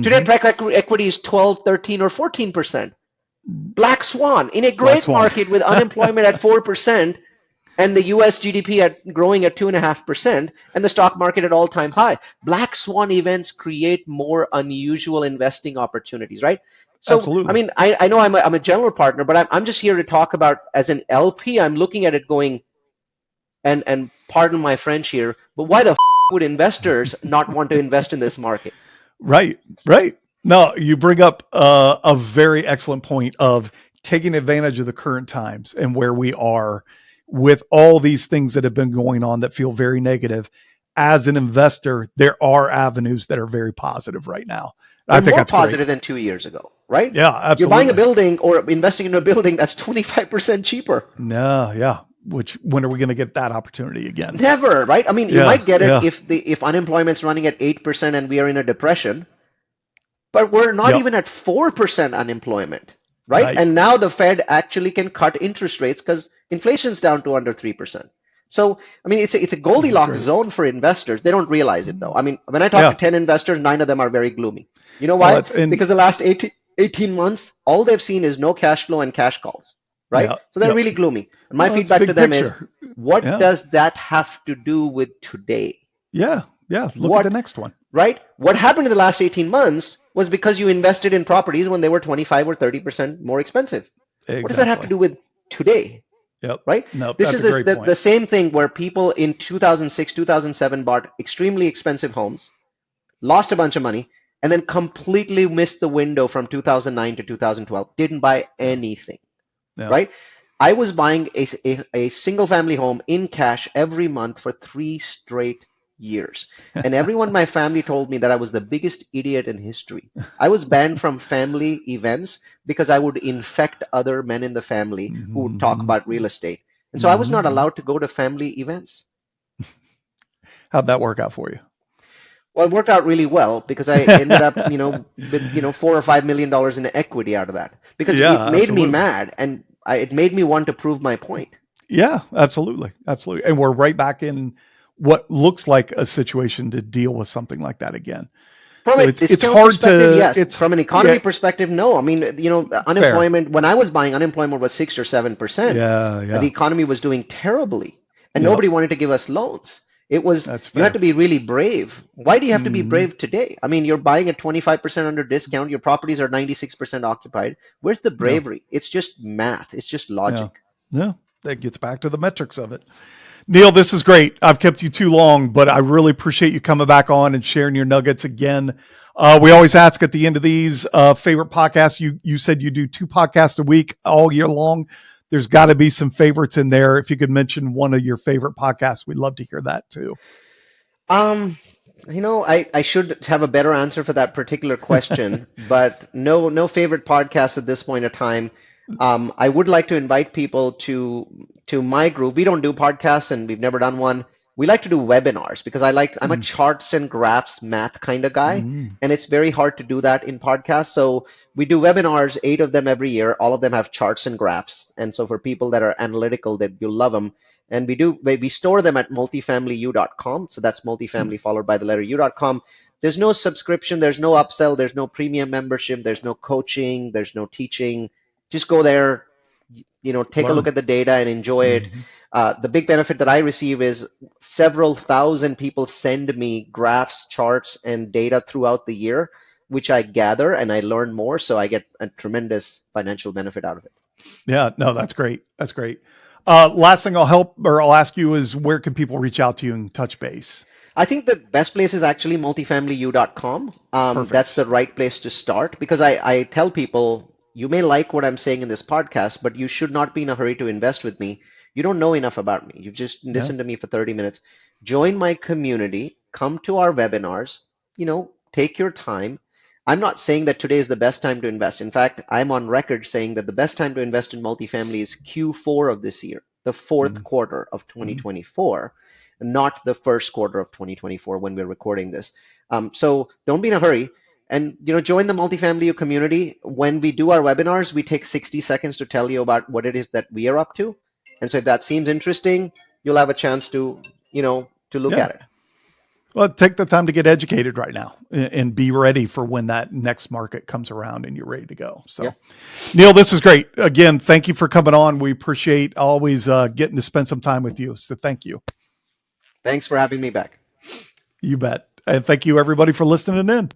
Speaker 2: Today, pref equity is 12, 13, or 14%. Black swan in a great market with unemployment at 4%. And the US GDP growing at 2.5%, and the stock market at all-time high. Black swan events create more unusual investing opportunities, right? So, absolutely. I mean, I know I'm a general partner, but I'm just here to talk about, as an LP, I'm looking at it going, and pardon my French here, but why the would investors not want to invest in this market?
Speaker 5: Right. No, you bring up a very excellent point of taking advantage of the current times and where we are with all these things that have been going on that feel very negative. As an investor, there are avenues that are very positive right now.
Speaker 2: I think that's more positive than 2 years ago, right?
Speaker 5: Yeah, absolutely.
Speaker 2: You're buying a building or investing in a building that's 25% cheaper.
Speaker 5: No, yeah. When are we going to get that opportunity again?
Speaker 2: Never, right? I mean, you might get it if unemployment's running at 8% and we are in a depression, but we're not even at 4% unemployment. Right? And now the Fed actually can cut interest rates because inflation's down to under 3%. So, I mean, it's a Goldilocks zone for investors. They don't realize it, though. I mean, when I talk to 10 investors, 9 of them are very gloomy. You know why? Because the last 18 months, all they've seen is no cash flow and cash calls, right? So they're really gloomy. And my feedback to them is, what does that have to do with today?
Speaker 5: Yeah. Look at the next one.
Speaker 2: Right? What happened in the last 18 months was because you invested in properties when they were 25 or 30% more expensive. Exactly. What does that have to do with today?
Speaker 5: Yep.
Speaker 2: Right?
Speaker 5: No,
Speaker 2: this is the same thing where people in 2006, 2007 bought extremely expensive homes, lost a bunch of money, and then completely missed the window from 2009 to 2012. Didn't buy anything. Yep. Right? I was buying a single family home in cash every month for 3 straight years. And everyone in my family told me that I was the biggest idiot in history. I was banned from family events because I would infect other men in the family who would talk about real estate. And so I was not allowed to go to family events.
Speaker 5: How'd that work out for you?
Speaker 2: Well, it worked out really well because I ended up, with, $4 or $5 million in equity out of that because it made me mad and it made me want to prove my point.
Speaker 5: Yeah, absolutely. Absolutely. And we're right back in what looks like a situation to deal with something like that again.
Speaker 2: From
Speaker 5: So
Speaker 2: a
Speaker 5: it's
Speaker 2: discount
Speaker 5: hard
Speaker 2: perspective,
Speaker 5: to,
Speaker 2: yes. From an economy perspective, no. I mean,
Speaker 5: fair.
Speaker 2: unemployment, when I was buying, unemployment was 6 or 7%,
Speaker 5: Yeah.
Speaker 2: and the
Speaker 5: Yeah.
Speaker 2: economy was doing terribly, and
Speaker 5: Yep.
Speaker 2: nobody wanted to give us loans.
Speaker 5: That's
Speaker 2: You had to
Speaker 5: fair.
Speaker 2: be really brave. Why do you have to be
Speaker 5: Hmm.
Speaker 2: brave today? I mean, you're buying at 25% under discount, your properties are 96% occupied. Where's the
Speaker 5: Yeah.
Speaker 2: bravery? It's just math, it's just
Speaker 5: Yeah.
Speaker 2: logic.
Speaker 5: Yeah. That gets back to the metrics of it. Neal, this is great. I've kept you too long, but I really appreciate you coming back on and sharing your nuggets again. We always ask at the end of these favorite podcasts. You said you do 2 podcasts a week all year long. There's got to be some favorites in there. If you could mention one of your favorite podcasts, we'd love to hear that too.
Speaker 2: Um, I should have a better answer for that particular question, but no favorite podcast at this point in time. I would like to invite people to my group. We don't do podcasts and we've never done one. We like to do webinars because I'm a
Speaker 5: Mm,
Speaker 2: charts and graphs math kind of guy,
Speaker 5: mm,
Speaker 2: and it's very hard to do that in podcasts. So we do webinars, 8 of them every year. All of them have charts and graphs. And so for people that are analytical, that you'll love them. And we store them at multifamilyu.com. So that's
Speaker 5: mm.
Speaker 2: multifamily followed by the letter u.com. There's no subscription, there's no upsell, there's no premium membership, there's no coaching, there's no teaching. Just go there, take a look
Speaker 5: Learn.
Speaker 2: at the data and enjoy it.
Speaker 5: Mhm.
Speaker 2: The big benefit that I receive is several thousand people send me graphs, charts, and data throughout the year, which I gather and I learn more. So I get a tremendous financial benefit out of it.
Speaker 5: Yeah, no, that's great. That's great. Last thing I'll ask you is where can people reach out to you and touch base?
Speaker 2: I think the best place is actually multifamilyu.com. That's the
Speaker 5: Perfect.
Speaker 2: right place to start because I tell people you may like what I'm saying in this podcast, but you should not be in a hurry to invest with me. You don't know enough about me. You've just
Speaker 5: Yeah.
Speaker 2: listened to me for 30 minutes. Join my community, come to our webinars, take your time. I'm not saying that today is the best time to invest. In fact, I'm on record saying that the best time to invest in multifamily is Q4 of this year, the fourth
Speaker 5: Mhm.
Speaker 2: quarter of
Speaker 5: Mhm.
Speaker 2: 2024, not the first quarter of 2024 when we're recording this. So don't be in a hurry and join the multifamily community. When we do our webinars, we take 60 seconds to tell you about what it is that we are up to. And so if that seems interesting, you'll have a chance to look
Speaker 5: Yeah.
Speaker 2: at it.
Speaker 5: Well, take the time to get educated right now and be ready for when that next market comes around and you're ready to go. So,
Speaker 2: Yeah.
Speaker 5: Neal, this is great. Again, thank you for coming on. We appreciate always getting to spend some time with you. So thank you.
Speaker 2: Thanks for having me back.
Speaker 5: You bet. And thank you, everybody, for listening in.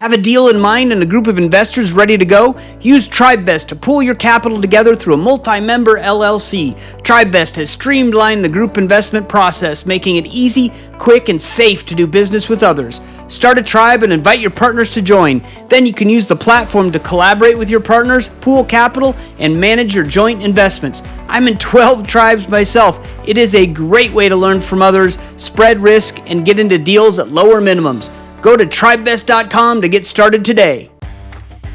Speaker 3: Have a deal in mind and a group of investors ready to go? Use TribeVest to pool your capital together through a multi-member LLC. TribeVest has streamlined the group investment process, making it easy, quick, and safe to do business with others. Start a tribe and invite your partners to join. Then you can use the platform to collaborate with your partners, pool capital, and manage your joint investments. I'm in 12 tribes myself. It is a great way to learn from others, spread risk, and get into deals at lower minimums. Go to tribevest.com to get started today.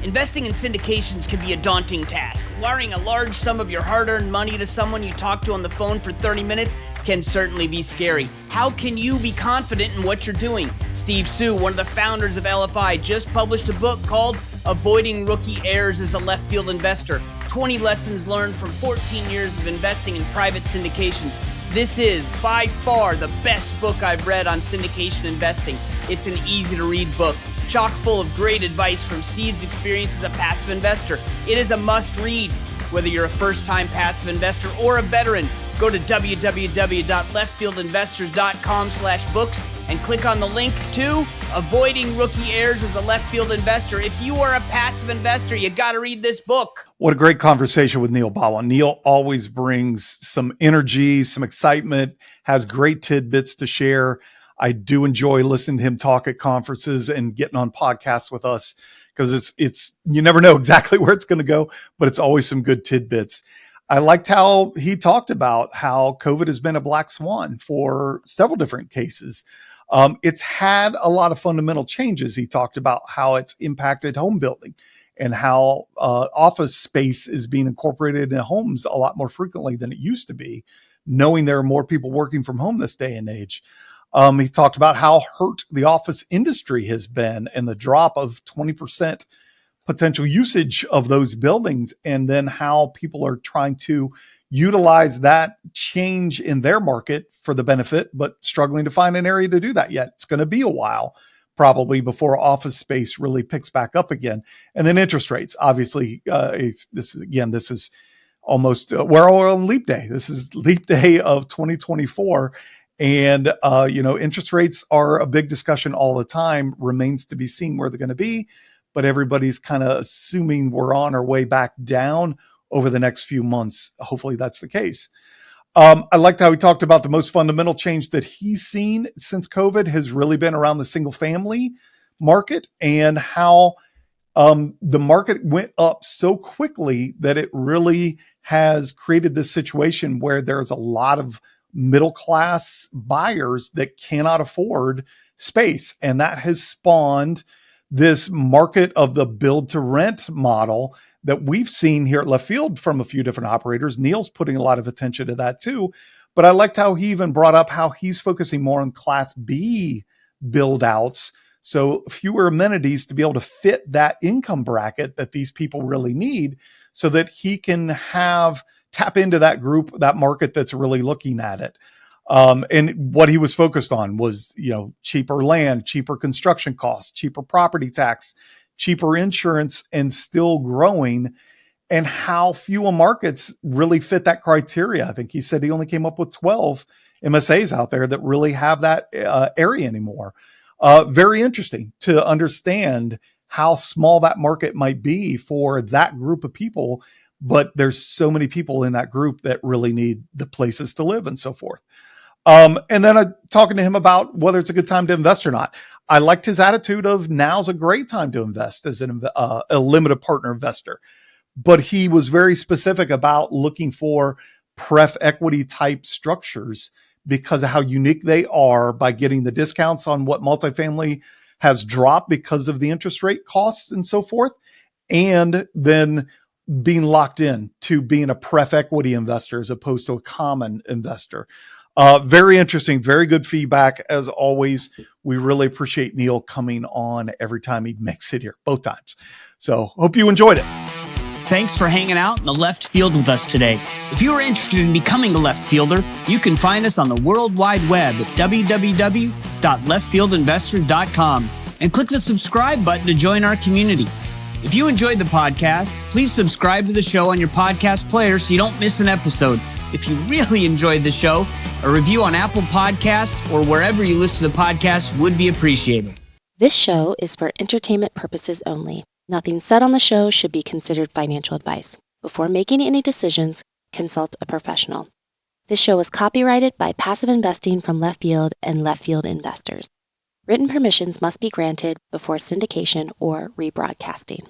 Speaker 3: Investing in syndications can be a daunting task. Wiring a large sum of your hard-earned money to someone you talk to on the phone for 30 minutes can certainly be scary. How can you be confident in what you're doing? Steve Sue, one of the founders of LFI, just published a book called Avoiding Rookie Errors as a Left Field Investor. 20 lessons learned from 14 years of investing in private syndications. This is by far the best book I've read on syndication investing. It's an easy-to-read book, chock full of great advice from Steve's experience as a passive investor. It is a must-read. Whether you're a first-time passive investor or a veteran, go to www.leftfieldinvestors.com/books and click on the link to Avoiding Rookie Errors as a Left Field Investor. If you are a passive investor, you got to read this book.
Speaker 5: What a great conversation with Neal Bawa. Neal always brings some energy, some excitement, has great tidbits to share. I do enjoy listening to him talk at conferences and getting on podcasts with us because it's you never know exactly where it's going to go, but it's always some good tidbits. I liked how he talked about how COVID has been a black swan for several different cases. It's had a lot of fundamental changes. He talked about how it's impacted home building and how office space is being incorporated in homes a lot more frequently than it used to be, knowing there are more people working from home this day and age. He talked about how hurt the office industry has been and the drop of 20% potential usage of those buildings, and then how people are trying to utilize that change in their market for the benefit, but struggling to find an area to do that yet. It's going to be a while probably before office space really picks back up again. And then interest rates, obviously, this is almost, we're all on leap day. This is leap day of 2024. And, interest rates are a big discussion all the time. Remains to be seen where they're going to be, but everybody's kind of assuming we're on our way back down over the next few months. Hopefully that's the case. I liked how he talked about the most fundamental change that he's seen since COVID has really been around the single family market, and how the market went up so quickly that it really has created this situation where there's a lot of middle class buyers that cannot afford space. And that has spawned this market of the build to rent model that we've seen here at Left Field from a few different operators. Neal's putting a lot of attention to that too. But I liked how he even brought up how he's focusing more on Class B build outs. So fewer amenities to be able to fit that income bracket that these people really need, so that he can tap into that group, that market that's really looking at it. And what he was focused on was, cheaper land, cheaper construction costs, cheaper property tax, cheaper insurance, and still growing, and how few markets really fit that criteria. I think he said he only came up with 12 MSAs out there that really have that area anymore. Very interesting to understand how small that market might be for that group of people, but there's so many people in that group that really need the places to live and so forth. And then talking to him about whether it's a good time to invest or not. I liked his attitude of now's a great time to invest as a limited partner investor. But he was very specific about looking for pref equity type structures because of how unique they are, by getting the discounts on what multifamily has dropped because of the interest rate costs and so forth. And then being locked in to being a pref equity investor as opposed to a common investor. Very interesting, very good feedback as always. We really appreciate Neal coming on every time he makes it here, both times. So hope you enjoyed it.
Speaker 3: Thanks for hanging out in the left field with us today. If you are interested in becoming a left fielder, you can find us on the World Wide Web at www.leftfieldinvestor.com and click the subscribe button to join our community. If you enjoyed the podcast, please subscribe to the show on your podcast player so you don't miss an episode. If you really enjoyed the show, a review on Apple Podcasts or wherever you listen to podcasts would be appreciated.
Speaker 6: This show is for entertainment purposes only. Nothing said on the show should be considered financial advice. Before making any decisions, consult a professional. This show is copyrighted by Passive Investing from Left Field and Left Field Investors. Written permissions must be granted before syndication or rebroadcasting.